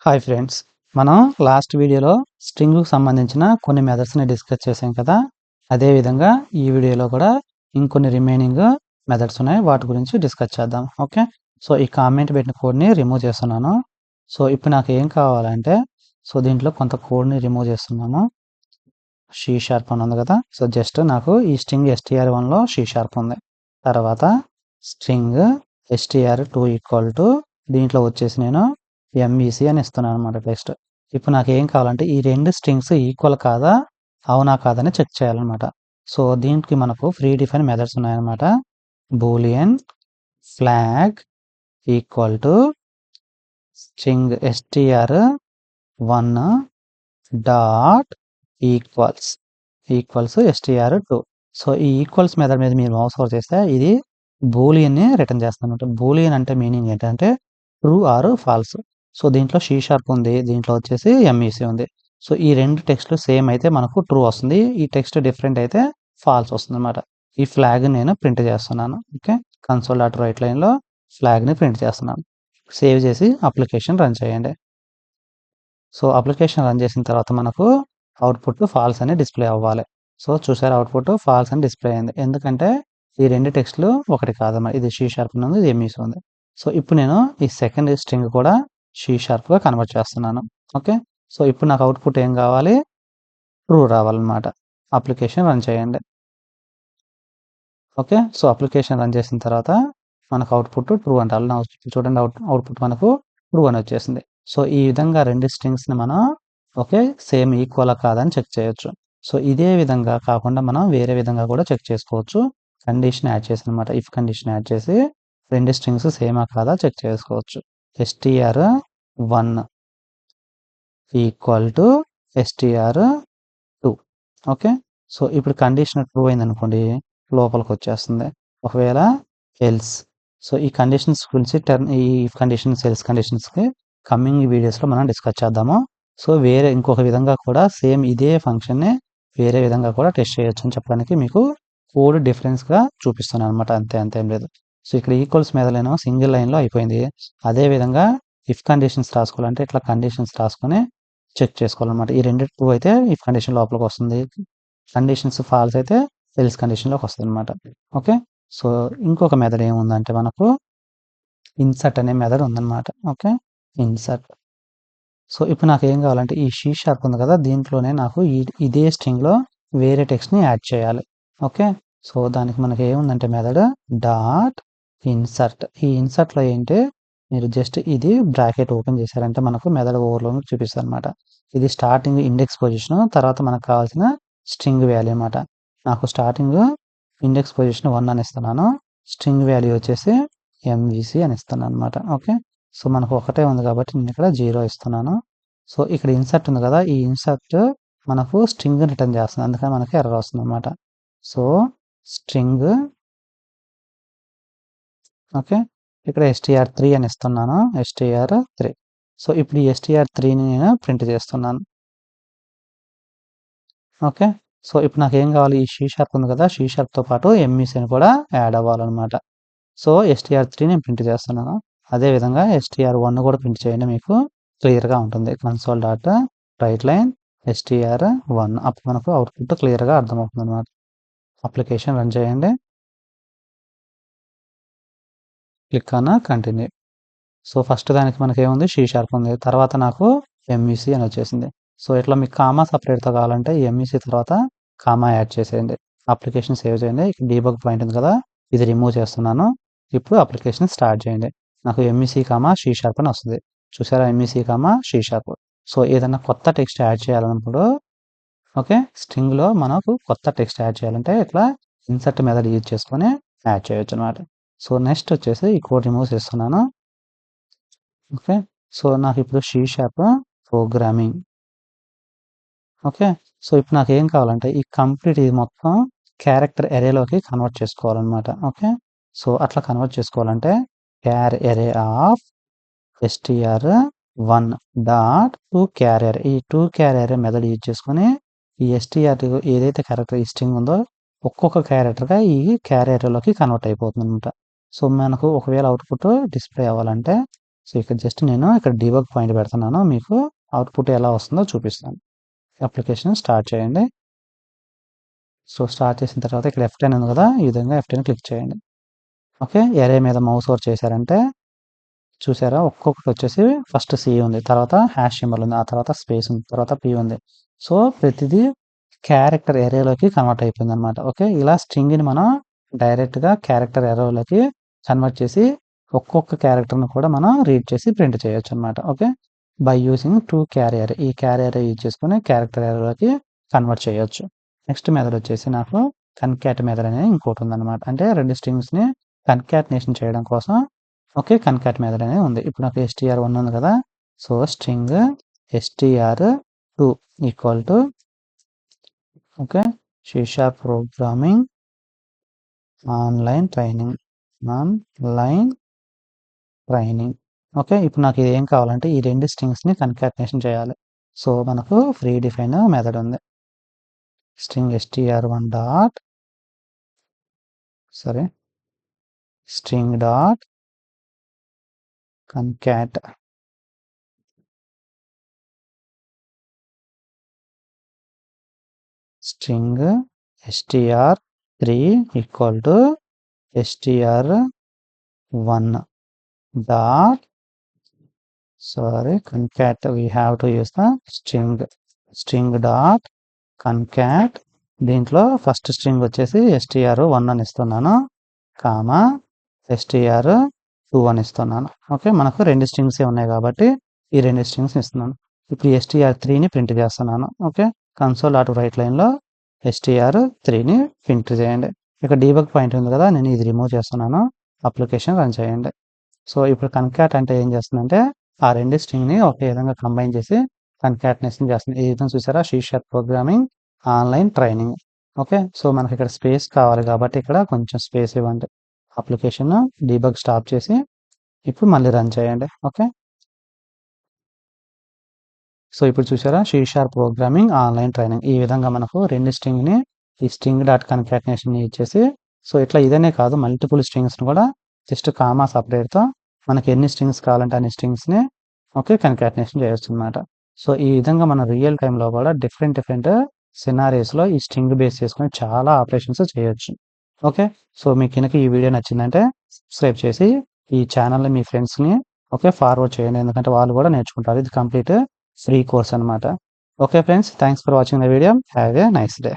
Hi friends. మనం last వీడియోలో స్ట్రింగ్‌కి సంబంధించిన కొన్ని మెథడ్స్‌ని డిస్కస్ చేసాం కదా! అదే విధంగా ఈ వీడియోలో కూడా ఇంకొన్ని రిమైనింగ్ మెథడ్స్ ఉన్నాయి. వాటి గురించి డిస్కస్ చేద్దాం. ఓకే. సో, ఈ కామెంట్ పెట్టిన కోడ్‌ని రిమూవ్ చేస్తున్నాను. సో, ఇప్పుడు నాకు ఏం కావాలంటే దీంట్లో కొంత కోడ్‌ని రిమూవ్ చేస్తున్నాను. షీ షార్ప్ అని ఉంది కదా! సో, జస్ట్ నాకు ఈ స్ట్రింగ్ str1లో షీ షార్ప్ ఉంది. తర్వాత స్ట్రింగ్ str2 ఈక్వల్ టు దీంట్లో వచ్చేసి నేను ఎంఈసీ అని ఇస్తున్నాను అనమాట టెక్స్ట్. ఇప్పుడు నాకేం కావాలంటే ఈ 2 స్ట్రింగ్స్ ఈక్వల్ కాదా? అవునా? కాదా? అని చెక్ చేయాలనమాట. సో, దీనికి మనకు ప్రీ డిఫైన్ మెథడ్స్ ఉన్నాయన్నమాట. Boolean flag equal to string str1 dot equals str2. So, ఈ ఈక్వల్స్ మెథడ్ మీద మీరు మౌస్ ఓవర్ చేస్తే ఇది బూలియన్‌ని రిటర్న్ చేస్తుందన్నమాట. బూలియన్ అంటే మీనింగ్ ఏంటంటే ట్రూ ఆర్ ఫాల్స్. సో, దీంట్లో షీ షార్ప్ ఉంది. దీంట్లో వచ్చేసి ఎంఈసీ ఉంది. సో, ఈ 2 టెక్స్ట్‌లు సేమ్ అయితే మనకు ట్రూ వస్తుంది. ఈ టెక్స్ట్ డిఫరెంట్ అయితే ఫాల్స్ వస్తుందన్నమాట. ఈ ఫ్లాగ్‌ని నేను ప్రింట్ చేస్తున్నాను. ఓకే. కన్సోల్ డాట్ రైట్ లైన్‌లో ఫ్లాగ్‌ని ప్రింట్ చేస్తున్నాను. సేవ్ చేసి అప్లికేషన్ రన్ చేయండి. సో, అప్లికేషన్ రన్ చేసిన తర్వాత మనకు అవుట్‌పుట్ ఫాల్స్ అని డిస్‌ప్లే అవ్వాలి. సో, చూసారా అవుట్‌పుట్ ఫాల్స్ అని డిస్‌ప్లే అయింది. ఎందుకంటే ఈ 2 టెక్స్ట్‌లు ఒకటి కాదన్నమాట. ఇది షీ షార్ప్ ఉంది. ఇది ఎంఈసీ ఉంది. సో, ఇప్పుడు నేను ఈ సెకండ్ స్ట్రింగ్ కూడా షీ షార్ప్‌గా కన్వర్ట్ చేస్తున్నాను. ఓకే. సో, ఇప్పుడు నాకు అవుట్‌పుట్ ఏం కావాలి? ట్రూ రావాలన్నమాట. అప్లికేషన్ రన్ చేయండి. ఓకే. సో, అప్లికేషన్ రన్ చేసిన తర్వాత మనకు అవుట్‌పుట్ ట్రూ అంటే చూడండి అవుట్‌పుట్ మనకు ట్రూ అని వచ్చేసింది. సో, ఈ విధంగా 2 స్ట్రింగ్స్‌ని మనం ఓకే. సేమ్ ఈక్వలా కాదా అని చెక్ చేయొచ్చు. సో, ఇదే విధంగా కాకుండా మనం వేరే విధంగా కూడా చెక్ చేసుకోవచ్చు. కండిషన్ యాడ్ చేసి అన్నమాట. ఇఫ్ కండిషన్ యాడ్ చేసి 2 స్ట్రింగ్స్ సేమా కాదా చెక్ చేసుకోవచ్చు. str1 equal to str2. Okay. So, ఇప్పుడు కండిషన్ ట్రూ అయిందనుకోండి లోపలికొచ్చేస్తుంది. ఒకవేళ ఎల్స్ సో, ఈ కండిషన్స్ గురించి ఈ ఇఫ్ కండిషన్స్, ఎల్స్ కండిషన్స్‌కి కమింగ్ వీడియోస్‌లో మనం డిస్కస్ చేద్దాము. సో, వేరే ఇంకొక విధంగా కూడా సేమ్ ఇదే ఫంక్షన్‌ని వేరే విధంగా కూడా టెస్ట్ చేయొచ్చని చెప్పడానికి మీకు కోడ్ డిఫరెన్స్‌గా చూపిస్తున్నాననమాట. అంతేం లేదు. సో, ఇక్కడ ఈక్వల్స్ మీదనేమో సింగిల్ లైన్‌లో అయిపోయింది. అదే విధంగా ఇఫ్ కండిషన్స్ రాసుకోవాలంటే ఇట్లా కండిషన్స్ రాసుకొని చెక్ చేసుకోవాలనమాట. ఈ 2 ట్రూ అయితే ఇఫ్ కండిషన్ లోపలికొస్తుంది. కండిషన్స్ ఫాల్స్ అయితే ఎల్స్ కండిషన్‌లోకి వస్తదనమాట. ఓకే. సో, ఇంకొక మెథడ్ ఏముందంటే మనకు ఇన్సర్ట్ అనే మెథడ్ ఉందనమాట. ఓకే. ఇన్సర్ట్. సో, ఇప్పుడు నాకేం కావాలంటే ఈ షీ షార్ప్ ఉంది కదా! దీంట్లోనే నాకు ఇదే స్ట్రింగ్‌లో వేరే టెక్స్ట్‌ని యాడ్ చేయాలి. ఓకే. సో, దానికి మనకి ఏముందంటే మెథడ్ డాట్ ఇన్సర్ట్. ఈ ఇన్సర్ట్‌లో ఏంటి మీరు జస్ట్ ఇది బ్రాకెట్ ఓపెన్ చేశారంటే మనకు మెథడ్ ఓవర్‌లోని చూపిస్తదనమాట. ఇది స్టార్టింగ్ ఇండెక్స్ పొజిషను తర్వాత మనకు కావాల్సిన స్ట్రింగ్ వాల్యూ అనమాట. నాకు స్టార్టింగ్ ఇండెక్స్ పొజిషన్ 1 అని ఇస్తున్నాను. స్ట్రింగ్ వాల్యూ వచ్చేసి ఎంవీసీ అని ఇస్తున్నాననమాట. ఓకే. సో, మనకు ఒకటే ఉంది కాబట్టి నేను ఇక్కడ 0 ఇస్తున్నాను. సో, ఇక్కడ ఇన్సర్ట్ ఉంది కదా! ఈ ఇన్సర్ట్ మనకు స్ట్రింగ్‌ని రిటర్న్ చేస్తుంది. అందుకని మనకి ఎర్రర్ వస్తుందనమాట. So, string okay. ఇక్కడ str3 అని ఇస్తున్నాను. str3. సో, ఇప్పుడు ఈ str3ని నేను ప్రింట్ చేస్తున్నాను. ఓకే. సో, ఇప్పుడు నాకేం కావాలి? ఈ షీ షార్ప్ ఉంది కదా! షీ షార్ప్‌తో పాటు ఎంఈసీ అని కూడా యాడ్ అవ్వాలనమాట. సో, str3 నేను ప్రింట్ చేస్తున్నాను. అదే విధంగా str1 కూడా ప్రింట్ చేయండి మీకు క్లియర్‌గా ఉంటుంది. Console dot right line str1 అప్పుడు మనకు అవుట్‌పుట్ క్లియర్‌గా అర్థమవుతుందనమాట. అప్లికేషన్ రన్ చేయండి. Click on continue. So, first దానికి మనకేముంది షీ షార్ప్ ఉంది. తర్వాత నాకు ఎంఈసీ అని వచ్చేసింది. సో, ఇట్లా మీకు కామా సెపరేట్‌తో కావాలంటే ఎంఈసీ తర్వాత కామా యాడ్ చేసేయండి. అప్లికేషన్ సేవ్ చేయండి. డీబగ్ పాయింట్ ఉంది కదా! ఇది రిమూవ్ చేస్తున్నాను. ఇప్పుడు అప్లికేషన్ స్టార్ట్ చేయండి. నాకు ఎంఈసీ కామా షీ షార్ప్ అని వస్తది. చూసారా MEC comma she sharp. So, ఏదైనా కొత్త టెక్స్ట్ యాడ్ చేయాలన్నప్పుడు ఓకే. స్ట్రింగ్‌లో మనకు కొత్త టెక్స్ట్ యాడ్ చేయాలంటే ఇట్లా ఇన్సర్ట్ మెథడ్ యూజ్ చేసుకొని యాడ్ చేయొచ్చనమాట. సో, నెక్స్ట్ వచ్చేసి ఈ కోడ్ రిమూవ్ చేస్తున్నాను. ఓకే. సో, నాకిప్పుడు she sharp programming. Okay. So, ఇప్పుడు నాకేం కావాలంటే ఈ కంప్లీట్ ఇది మొత్తం క్యారెక్టర్ అరేలోకి కన్వర్ట్ చేసుకోవాలనమాట. ఓకే. సో, అట్లా కన్వర్ట్ చేసుకోవాలంటే క్యార్ అరే ఆఫ్ str1 డాట్ టు క్యార్ అరే. ఈ టు క్యార్ అరే మెథడ్ యూజ్ చేసుకొని ఈ str ఏదైతే క్యారెక్టర్ ఈ స్ట్రింగ్ ఉందో ఒక్కొక్క క్యారెక్టర్‌గా ఈ క్యార్ అరేలోకి కన్వర్ట్ అయిపోతుందనమాట. సో, మనకు ఒకవేళ అవుట్‌పుట్ డిస్‌ప్లే అవ్వాలంటే సో, ఇక్కడ జస్ట్ నేను ఇక్కడ డీబగ్ పాయింట్ పెడుతున్నాను. మీకు అవుట్‌పుట్ ఎలా వస్తుందో చూపిస్తాను. అప్లికేషన్ స్టార్ట్ చేయండి. సో, స్టార్ట్ చేసిన తర్వాత ఇక్కడ F10 ఉంది కదా! ఈ విధంగా F10 క్లిక్ చేయండి. ఓకే. అరే మీద మౌస్ ఓవర్ చేశారంటే చూసారా? ఒక్కొక్కటి వచ్చేసి ఫస్ట్ సి ఉంది. తర్వాత హాష్ సింబల్ ఉంది. ఆ తర్వాత స్పేస్ ఉంది. తర్వాత పి ఉంది. సో, ప్రతిదీ క్యారెక్టర్ అరేలోకి కన్వర్ట్ అయిపోయిందనమాట. ఓకే. ఇలా స్ట్రింగ్‌ని మనం డైరెక్ట్‌గా క్యారెక్టర్ అరేలోకి కన్వర్ట్ చేసి ఒక్కొక్క క్యారెక్టర్‌ని కూడా మనం రీడ్ చేసి ప్రింట్ చేయొచ్చనమాట. Okay. By using to char array. ఈ క్యారీ అరే యూజ్ చేసుకొని క్యారెక్టర్ అరేలోకి కన్వర్ట్ చేయొచ్చు. నెక్స్ట్ మెథడ్ వచ్చేసి నాకు కన్కాట్ మెథడ్ అనేది ఇంకోటుందనమాట. అంటే 2 స్ట్రింగ్స్‌ని కన్కాటినేషన్ చేయడం కోసం ఓకే. కన్కాట్ మెథడ్ అనేది ఉంది. ఇప్పుడు నాకు str1 ఉంది కదా! So, string str2 equal to okay. C sharp programming online training. Okay. ఇప్పుడు నాకు ఏం కావాలంటే ఈ 2 స్ట్రింగ్స్‌ని కన్కాటినేషన్ చేయాలి. సో, మనకు ప్రీ డిఫైన్ మెథడ్ ఉంది. String str1 dot string dot concat string str3 equal to str1 dot concat. We have to use the string dot concat. దీంట్లో ఫస్ట్ స్ట్రింగ్ వచ్చేసి str1 అని ఇస్తున్నాను. కామా str2 అని ఇస్తున్నాను. Okay. మనకు 2 స్ట్రింగ్సే ఉన్నాయి కాబట్టి ఈ 2 స్ట్రింగ్స్ ఇస్తున్నాను. ఇప్పుడు str3ని ప్రింట్ చేస్తున్నాను. ఓకే. కన్సోల్ డాట్ రైట్ లైన్‌లో str3ని ప్రింట్ చేయండి. ఇక్కడ డీబగ్ పాయింట్ ఉంది కదా! నేను ఇది రిమూవ్ చేస్తున్నాను. అప్లికేషన్ రన్ చేయండి. సో, ఇప్పుడు కన్కాట్ అంటే ఏం చేస్తుందంటే ఆ 2 స్ట్రింగ్‌ని ఒకే విధంగా కంబైన్ చేసి కన్కాటినేషన్ చేస్తుంది. ఈ విధంగా చూసారా? C sharp programming online training. Okay. So, మనకి ఇక్కడ స్పేస్ కావాలి కాబట్టి ఇక్కడ కొంచెం స్పేస్ ఇవ్వండి. అప్లికేషన్ డీబగ్ స్టాప్ చేసి ఇప్పుడు మళ్ళీ రన్ చేయండి. ఓకే. సో, ఇప్పుడు చూసారా? C sharp programming online training. ఈ విధంగా మనకు 2 స్ట్రింగ్‌ని ఈ స్ట్రింగ్ డాట్ కన్కాటినేషన్‌ని ఇచ్చేసి సో, ఇట్లా ఇదనే కాదు మల్టిపుల్ స్ట్రింగ్స్‌ని కూడా జస్ట్ కామా సెపరేట్‌తో మనకి ఎన్ని స్ట్రింగ్స్ కావాలంటే అన్ని స్ట్రింగ్స్‌ని ఓకే. కన్కాటినేషన్ చేయొచ్చనమాట. సో, ఈ విధంగా మనం రియల్ టైమ్‌లో కూడా డిఫరెంట్ సినారియోస్‌లో ఈ స్ట్రింగ్ బేస్ చేసుకొని చాలా ఆపరేషన్స్ చేయొచ్చు. ఓకే. సో, మీకు గనక ఈ వీడియో నచ్చిందంటే సబ్స్క్రైబ్ చేసి ఈ ఛానెల్‌ని మీ ఫ్రెండ్స్‌ని ఓకే. ఫార్వర్డ్ చేయండి. ఎందుకంటే వాళ్ళు కూడా నేర్చుకుంటారు. ఇది కంప్లీట్ ఫ్రీ కోర్స్ అనమాట. Okay friends. Thanks for watching the video. Have a nice day.